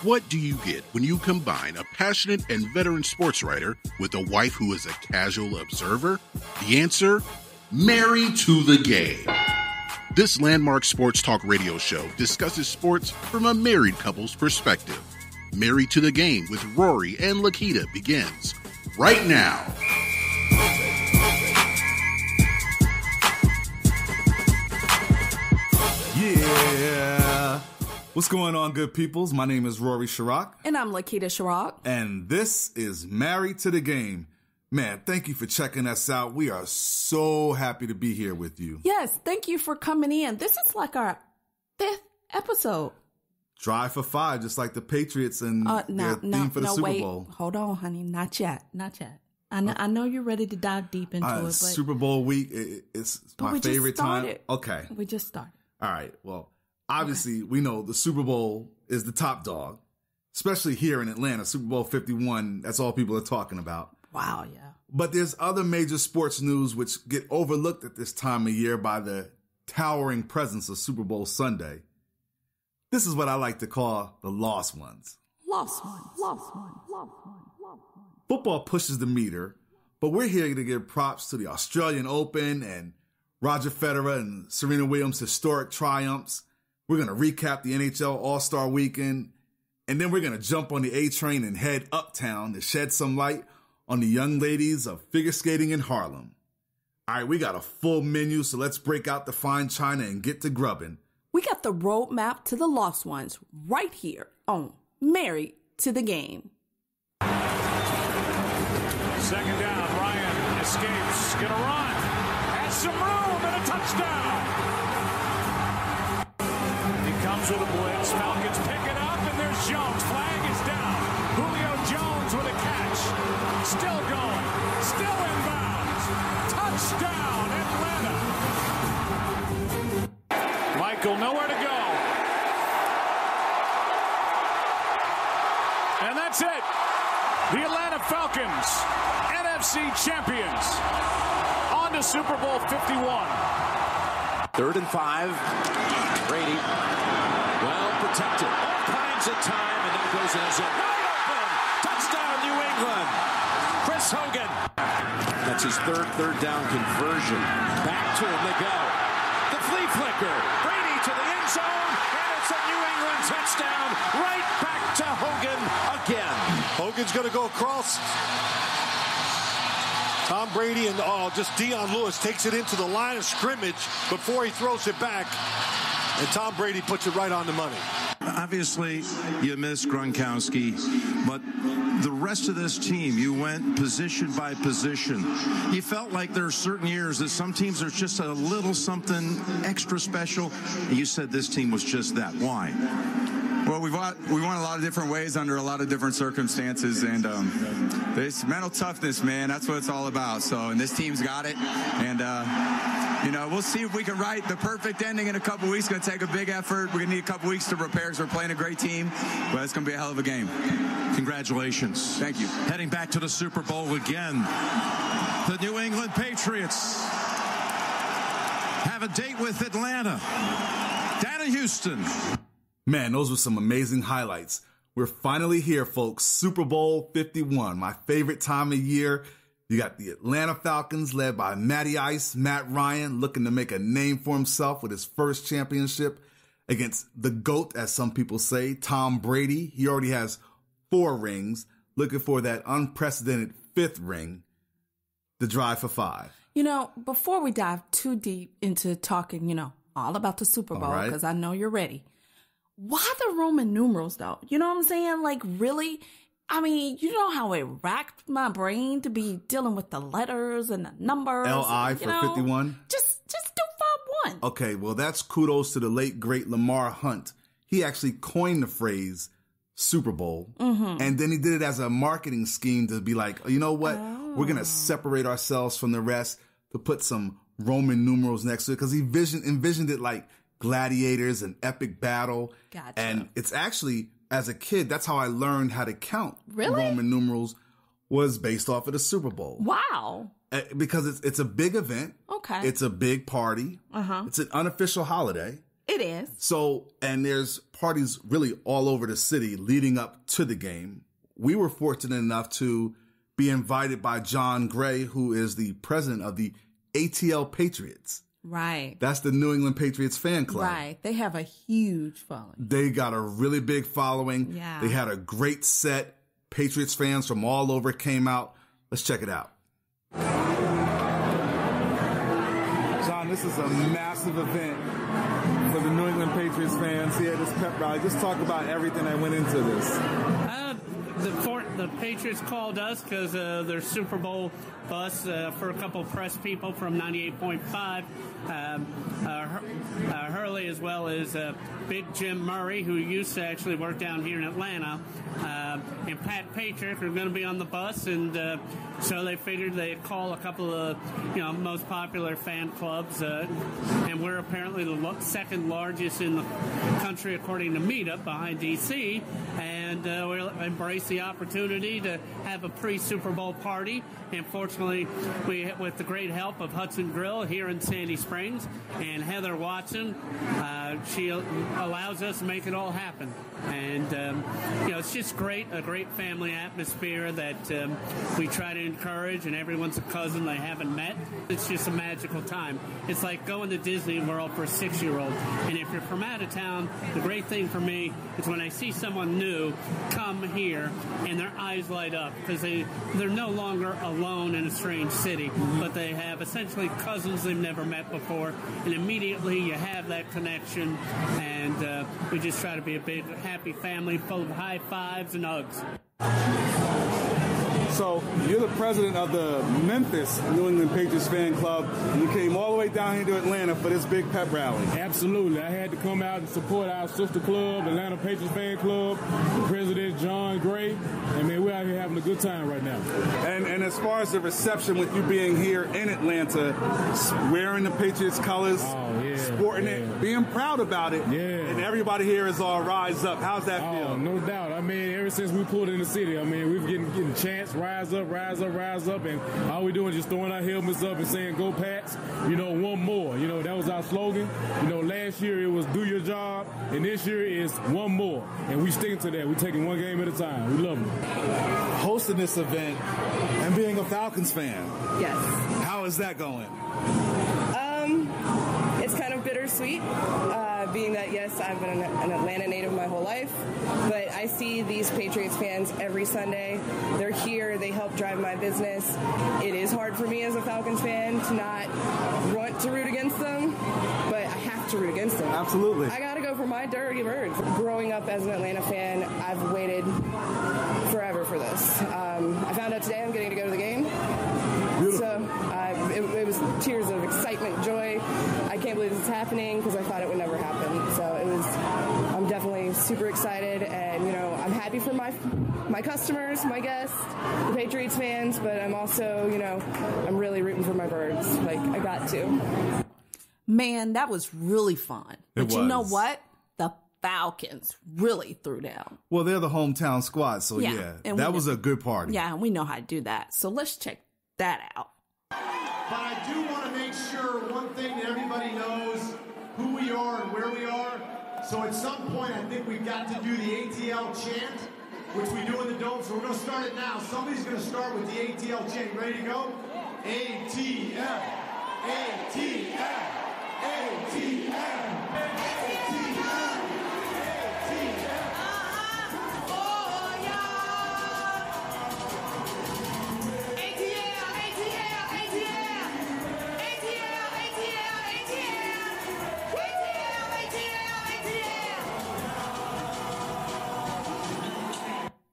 What do you get when you combine a passionate and veteran sports writer with a wife who is a casual observer? The answer? Married to the Game. This landmark sports talk radio show discusses sports from a married couple's perspective. Married to the Game with Rory and Lakita begins right now. Yeah. What's going on, good peoples? My name is Rory Chirac. And I'm Lakita Chirac. And this is Married to the Game. Man, thank you for checking us out. We are so happy to be here with you. Yes, thank you for coming in. This is like our 5th episode. Drive for 5, just like the Patriots and their theme for the Super Bowl. Hold on, honey. Not yet. I know you're ready to dive deep into it. But Super Bowl week, it's my favorite time. Okay. We just started. All right. Well, obviously, we know the Super Bowl is the top dog, especially here in Atlanta. Super Bowl 51, that's all people are talking about. Wow, yeah. But there's other major sports news which get overlooked at this time of year by the towering presence of Super Bowl Sunday. This is what I like to call the lost ones. Lost ones. Football pushes the meter, but we're here to give props to the Australian Open and Roger Federer and Serena Williams' historic triumphs. We're going to recap the NHL All-Star Weekend, and then we're going to jump on the A train and head uptown to shed some light on the young ladies of figure skating in Harlem. All right, we got a full menu, so let's break out the fine china and get to grubbing. We got the roadmap to the lost ones right here on Married to the Game. Second down, Ryan escapes, gonna run, has some room and a touchdown. He comes with a blitz, Falcons pick it up, and there's Jones. Flag is down. Julio Jones with a catch. Still going, still inbounds. Touchdown, Atlanta. Michael nowhere to go. And that's it. The Atlanta Falcons, NFC champions, on to Super Bowl 51. 3rd and 5. Brady, well protected. All kinds of time, and that goes as a wide open. Touchdown, New England. Chris Hogan. That's his third down conversion. Back to him they go. The flea flicker. Brady to the end zone, and it's a New England touchdown. Right back to Hogan again. Hogan's going to go across. Tom Brady and just Deion Lewis takes it into the line of scrimmage before he throws it back. And Tom Brady puts it right on the money. Obviously, you miss Gronkowski, but the rest of this team, you went position by position. You felt like there are certain years that some teams are just a little something extra special. And you said this team was just that. Why? Well, we won a lot of different ways under a lot of different circumstances, and this mental toughness, man, that's what it's all about. So, and this team's got it, and we'll see if we can write the perfect ending in a couple weeks. It's going to take a big effort. We're going to need a couple weeks to prepare because we're playing a great team, but it's going to be a hell of a game. Congratulations. Thank you. Heading back to the Super Bowl again, the New England Patriots have a date with Atlanta. Down in Houston. Man, those were some amazing highlights. We're finally here, folks. Super Bowl 51, my favorite time of year. You got the Atlanta Falcons led by Matty Ice, Matt Ryan, looking to make a name for himself with his first championship against the GOAT, as some people say, Tom Brady. He already has 4 rings, looking for that unprecedented 5th ring, the drive for 5. Before we dive too deep into talking, all about the Super Bowl, because I know you're ready. Why the Roman numerals, though? You know what I'm saying? Like, really? I mean, you know how it racked my brain to be dealing with the letters and the numbers. LI for 51? Just do 5-1. Okay, well, that's kudos to the late, great Lamar Hunt. He actually coined the phrase Super Bowl. Mm-hmm. And then he did it as a marketing scheme to be like, you know what? We're going to separate ourselves from the rest to put some Roman numerals next to it. Because he envisioned it like gladiators, an epic battle. Gotcha. And it's actually, as a kid, that's how I learned how to count. Really? Roman numerals was based off of the Super Bowl. Wow. Because it's a big event. Okay. It's a big party. Uh-huh. It's an unofficial holiday. It is. So, and there's parties really all over the city leading up to the game. We were fortunate enough to be invited by John Gray, who is the president of the ATL Patriots. Right. That's the New England Patriots fan club. Right. They have a huge following. They got a really big following. Yeah. They had a great set. Patriots fans from all over came out. Let's check it out. John, this is a massive event for the New England Patriots fans here at this pep rally. Just talk about everything that went into this. The Patriots called us because their Super Bowl bus for a couple press people from 98.5, Hurley, as well as Big Jim Murray, who used to actually work down here in Atlanta, and Pat Patrick are going to be on the bus, and so they figured they'd call a couple of most popular fan clubs, and we're apparently the second largest in the country according to Meetup, behind DC, and we'll embrace the opportunity to have a pre-Super Bowl party. And fortunately, we, with the great help of Hudson Grill here in Sandy Springs and Heather Watson, she allows us to make it all happen. And it's just great, a great family atmosphere that we try to encourage, and everyone's a cousin they haven't met. It's just a magical time. It's like going to Disney World for a 6-year-old. And if you're from out of town, the great thing for me is when I see someone new come here and their eyes light up, because they're no longer alone in a strange city, but they have essentially cousins they've never met before, and immediately you have that connection, and we just try to be a big happy family full of high fives and hugs. So you're the president of the Memphis New England Patriots fan club, and you came all the way down here to Atlanta for this big pep rally. Absolutely. I had to come out and support our sister club, Atlanta Patriots fan club, the president, John Gray, and man, we're out here having a good time right now. And as far as the reception with you being here in Atlanta, wearing the Patriots colors, sporting it, being proud about it, and everybody here is all rise up. How's that feel? No doubt. I mean, ever since we pulled in the city, I mean, we've getting chants, rise up, rise up, rise up, and all we're doing is just throwing our helmets up and saying, go Pats, one more. That was our slogan. Last year it was do your job, and this year is one more. And we sticking to that. We're taking one game at a time. We love them. Hosting this event and being a Falcons fan. Yes. How is that going? It's kind of bittersweet, being that, yes, I've been an Atlanta native my whole life, but I see these Patriots fans every Sunday. They're here. They help drive my business. It is hard for me as a Falcons fan to not want to root against them, but I have to root against them. Absolutely. I got to go for my Dirty Birds. Growing up as an Atlanta fan, I've waited forever for this. I found out today I'm getting to go to the game. Beautiful. So it was tears of excitement, joy. I can't believe this is happening because I thought it would never happen. So I'm definitely super excited, and I'm happy for my customers, my guests, the Patriots fans, but I'm also, I'm really rooting for my Birds. Like, I got to. Man, that was really fun. But you know what? The Falcons really threw down. Well, they're the hometown squad, so that was a good party. Yeah, and we know how to do that. So let's check that out. But I do want to make sure one thing that everybody knows who we are and where we are. So at some point, I think we've got to do the ATL chant, which we do in the Dome. So we're going to start it now. Somebody's going to start with the ATL chant. Ready to go? ATL, ATL, ATL.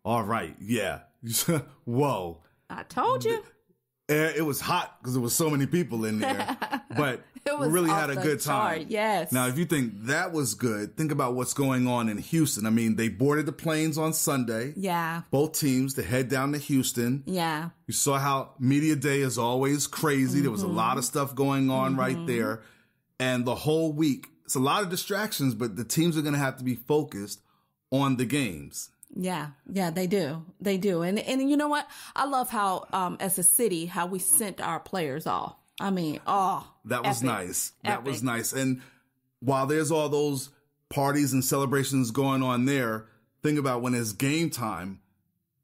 All right, yeah. Whoa. I told you. It was hot because there was so many people in there, but we really had a good time. Yes. Now, if you think that was good, think about what's going on in Houston. I mean, they boarded the planes on Sunday. Yeah. Both teams to head down to Houston. Yeah. You saw how Media Day is always crazy. There was a lot of stuff going on right there. And the whole week, it's a lot of distractions, but the teams are going to have to be focused on the games. Yeah, they do. They do. And you know what? I love how, as a city, how we sent our players off. I mean, that was nice. That was nice. And while there's all those parties and celebrations going on there, think about when it's game time,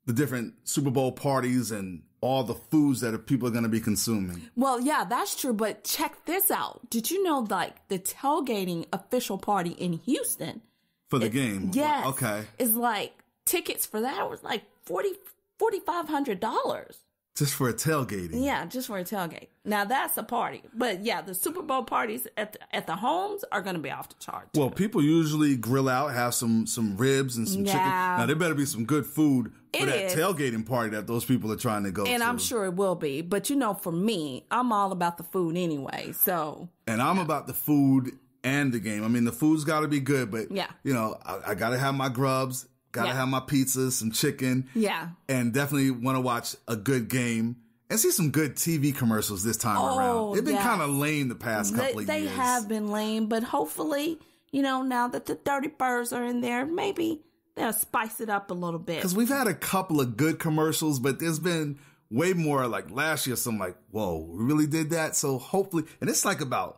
the different Super Bowl parties and all the foods that people are going to be consuming. Well, yeah, that's true. But check this out. Did you know, like, the tailgating official party in Houston for the game? Yes. Okay. Is like tickets for that was like $4,500. Just for a tailgating. Yeah, just for a tailgate. Now that's a party. But yeah, the Super Bowl parties at the homes are going to be off the charts. Well, people usually grill out, have some ribs and some chicken. Now there better be some good food for that tailgating party that those people are trying to go to. And I'm sure it will be. But you know, for me, I'm all about the food anyway. So. And I'm about the food and the game. I mean, the food's got to be good, but you know, I got to have my grubs. Gotta have my pizzas, some chicken. Yeah. And definitely want to watch a good game and see some good TV commercials this time around. They've been kind of lame the past couple of years. They have been lame, but hopefully, you know, now that the Dirty Birds are in there, maybe they'll spice it up a little bit. Because we've had a couple of good commercials, but there's been way more, like last year, some like, whoa, we really did that? So hopefully, and it's like about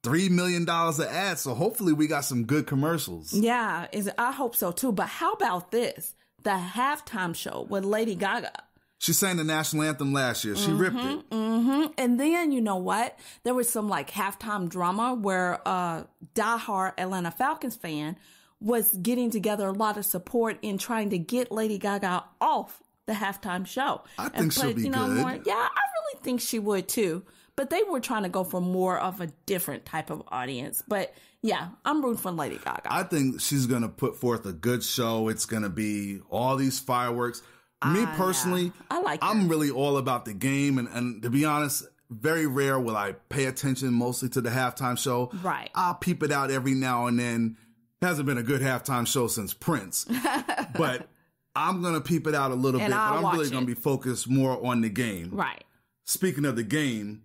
$3 million an ad, so hopefully we got some good commercials. Yeah, I hope so too. But how about this? The halftime show with Lady Gaga. She sang the national anthem last year. She ripped it. Mm-hmm. And then, you know what? There was some like halftime drama where a diehard Atlanta Falcons fan was getting together a lot of support in trying to get Lady Gaga off the halftime show. I think she'll be good. Yeah, I really think she would too. But they were trying to go for more of a different type of audience. But yeah, I'm rooting for Lady Gaga. I think she's going to put forth a good show. It's going to be all these fireworks. Me personally, I'm really all about the game. And to be honest, very rare will I pay attention mostly to the halftime show. Right. I'll peep it out every now and then. It hasn't been a good halftime show since Prince. But I'm going to peep it out a little bit. But I'm really going to be focused more on the game. Right. Speaking of the game,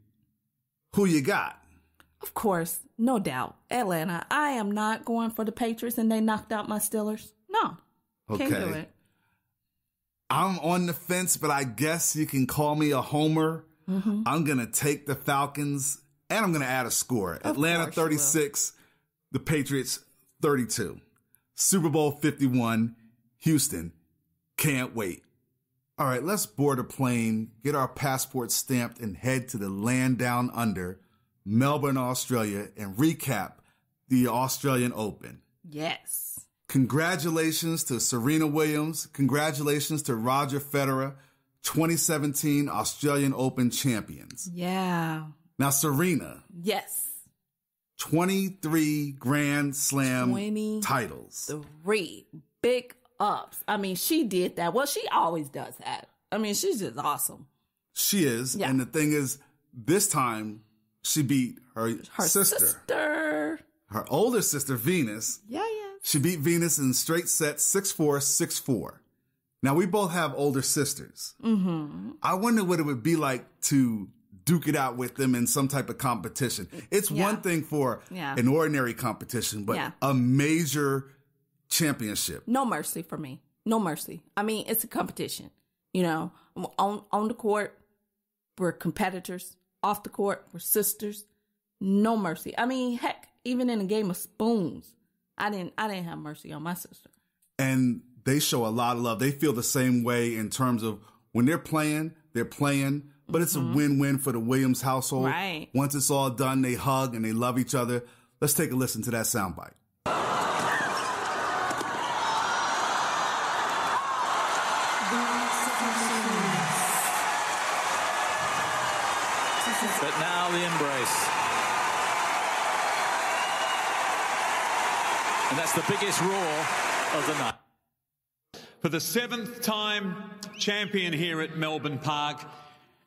who you got? Of course, no doubt, Atlanta. I am not going for the Patriots and they knocked out my Steelers. No, can't do it. I'm on the fence, but I guess you can call me a homer. Mm-hmm. I'm going to take the Falcons and I'm going to add a score. Atlanta 36, the Patriots 32. Super Bowl 51, Houston. Can't wait. All right, let's board a plane, get our passports stamped, and head to the land down under, Melbourne, Australia, and recap the Australian Open. Yes. Congratulations to Serena Williams. Congratulations to Roger Federer, 2017 Australian Open champions. Yeah. Now, Serena. Yes. 23 Grand Slam titles. 3 big ups. I mean, she did that. Well, she always does that. I mean, she's just awesome. She is. Yeah. And the thing is, this time she beat her sister. Her older sister, Venus. Yeah. She beat Venus in straight sets, 6-4, 6-4. Now, we both have older sisters. Mm-hmm. I wonder what it would be like to duke it out with them in some type of competition. It's one thing for an ordinary competition, but a major championship. No mercy for me. No mercy. I mean, it's a competition. You know, on the court, we're competitors. Off the court, we're sisters. No mercy. I mean, heck, even in a game of spoons, I didn't have mercy on my sister. And they show a lot of love. They feel the same way in terms of when they're playing, but it's a win-win for the Williams household. Right. Once it's all done, they hug and they love each other. Let's take a listen to that soundbite. But now the embrace. And that's the biggest roar of the night. For the 7th time champion here at Melbourne Park,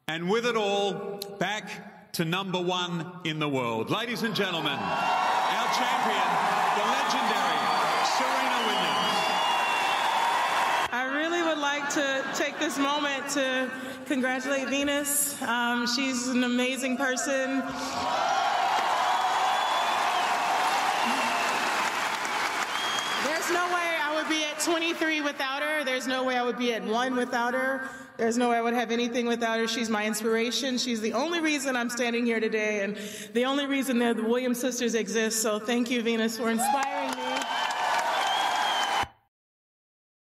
and with it all, back to #1 in the world. Ladies and gentlemen, our champion, the legendary Serena Williams. I really would like to take this moment to congratulate Venus. She's an amazing person. There's no way I would be at 23 without her. There's no way I would be at 1 without her. There's no way I would have anything without her. She's my inspiration. She's the only reason I'm standing here today and the only reason the Williams sisters exist. So thank you, Venus, for inspiring me.